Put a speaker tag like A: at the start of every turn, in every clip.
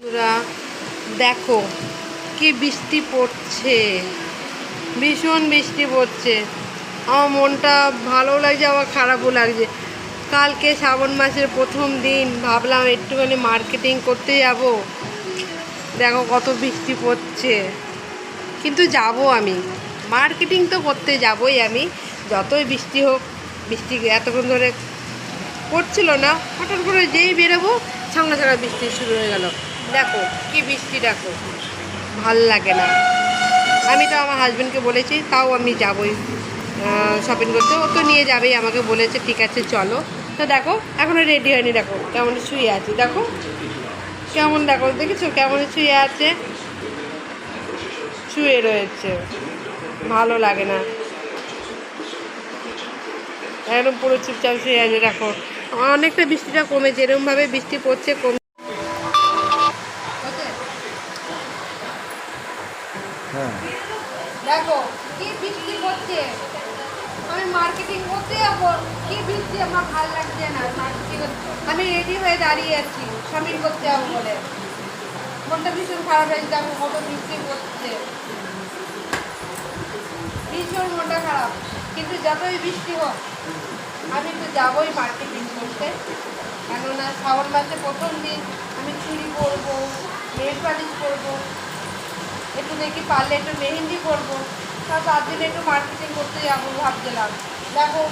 A: বন্ধুরা দেখো কি বৃষ্টি পড়ছে, ভীষণ বৃষ্টি পড়ছে। আমার মনটা ভালো লাগছে, আবার খারাপও লাগছে। কালকে শ্রাবণ মাসের প্রথম দিন, ভাবলাম একটুখানি মার্কেটিং করতে যাব। দেখো কত বৃষ্টি পড়ছে, কিন্তু যাব আমি মার্কেটিং তো করতে যাবই আমি, যতই বৃষ্টি হোক। বৃষ্টি এতক্ষণ ধরে পড়ছিল না, হঠাৎ করে যেই বেরোবো সঙ্গে সঙ্গে বৃষ্টি শুরু হয়ে গেল। দেখো কি বৃষ্টি, দেখো ভাল লাগে না। আমি তো আমার হাজব্যান্ডকে বলেছি, তাও আমি যাবই শপিং করতে। ও তো নিয়ে যাবেই, আমাকে বলেছে ঠিক আছে চলো। তো দেখো এখনও রেডি হয়নি, দেখো কেমন শুয়ে আছে, দেখো কেমন, দেখো দেখেছো কেমন শুয়ে আছে, শুয়ে রয়েছে, ভালো লাগে না, একদম পুরো চুপচাপ শুয়ে আছে। দেখো অনেকটা বৃষ্টিটা কমেছে, এরকমভাবে বৃষ্টি পড়ছে কমে। দেখো কি বৃষ্টি পড়ছে, আমি মার্কেটিং করতে যাবো, কি বৃষ্টি, আমার ভালো লাগছে না মার্কেটিং করতে। আমি রেডি হয়ে দাঁড়িয়ে আছি শপিং করতে যাবো বলে, মনটা ভীষণ খারাপ হয়েছে। দেখো কত বৃষ্টি পড়ছে, ভীষণ মনটা খারাপ। কিন্তু যতই বৃষ্টি হোক আমি তো যাবোই মার্কেটিং করতে, কেননা শ্রাবণ মাসে প্রথম দিন। আমি চুড়ি পরবো, নেল পালিশ করবো, একটু দেখি পারলে একটু মেহেন্দি করবো, তার জন্য একটু মার্কেটিং করতে যাবো ভাবছিলাম। দেখো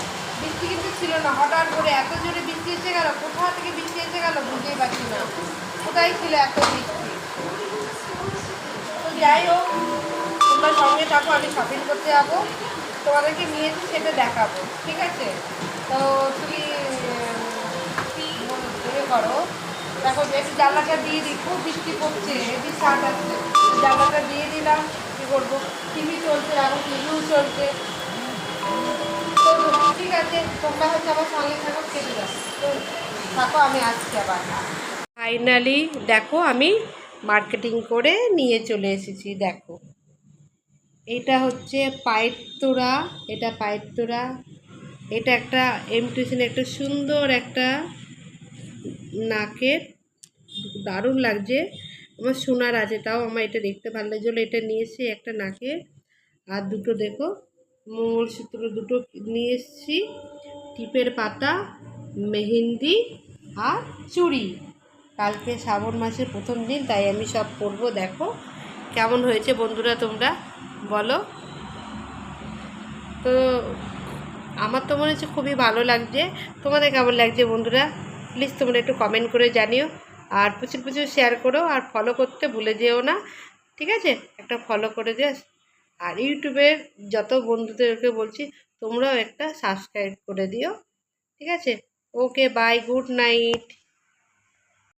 A: বৃষ্টি কিন্তু ছিল না, হঠাৎ করে এত জোরে বৃষ্টি এসে গেল, কোথা থেকে বৃষ্টি এসে গেল বুঝতেই পারছি না, কোথায় ছিল এত বৃষ্টি। তো যাই হোক, তোমরা সঙ্গে থাকো, আমি শপিং করতে যাবো, তোমাদেরকে নিয়েছি সেটা দেখাবো, ঠিক আছে? তো তুমি ইয়ে করো, দেখো একটু জানলাটা দিয়ে দিই, খুব বৃষ্টি পড়ছে, হেভি শার্ট আসছে, জানলাটা দিয়ে দিলাম। কী করবো, টিভি চলছে, এখন টিভিও চলছে। তো ঠিক আছে, তোমরা হচ্ছে আমার সঙ্গে থাকো, খেতে যাও, তো থাকো, আমি আসছি আবার। ফাইনালি দেখো আমি মার্কেটিং করে নিয়ে চলে এসেছি। দেখো এটা হচ্ছে পায়ের তোড়া, এটা পায়ের তোড়া, এটা একটা এমটেশন, একটা সুন্দর একটা নাকের, দারুণ লাগছে। আমার সোনার আছে, তাও আমার এটা দেখতে ভালো লাগছিলো, এটা নিয়ে এসেছি একটা নাকের। আর দুটো দেখো মঙ্গলসূত্র দুটো নিয়ে এসেছি, টিপের পাতা, মেহেন্দি আর চুড়ি। কালকে শ্রাবণ মাসের প্রথম দিন, তাই আমি সব পরবো। দেখো কেমন হয়েছে বন্ধুরা, তোমরা বলো তো। আমার তো মনে হচ্ছে খুবই ভালো লাগছে, তোমাদের কেমন লাগছে বন্ধুরা? প্লিজ তোমরা একটু কমেন্ট করে জানিও, আর প্রচুর প্রচুর শেয়ার করো, আর ফলো করতে ভুলে যেও না, ঠিক আছে? একটা ফলো করে দিও। আর ইউটিউবের যত বন্ধুদেরকে বলছি তোমরাও একটা সাবস্ক্রাইব করে দিও, ঠিক আছে? ওকে, বাই, গুড নাইট।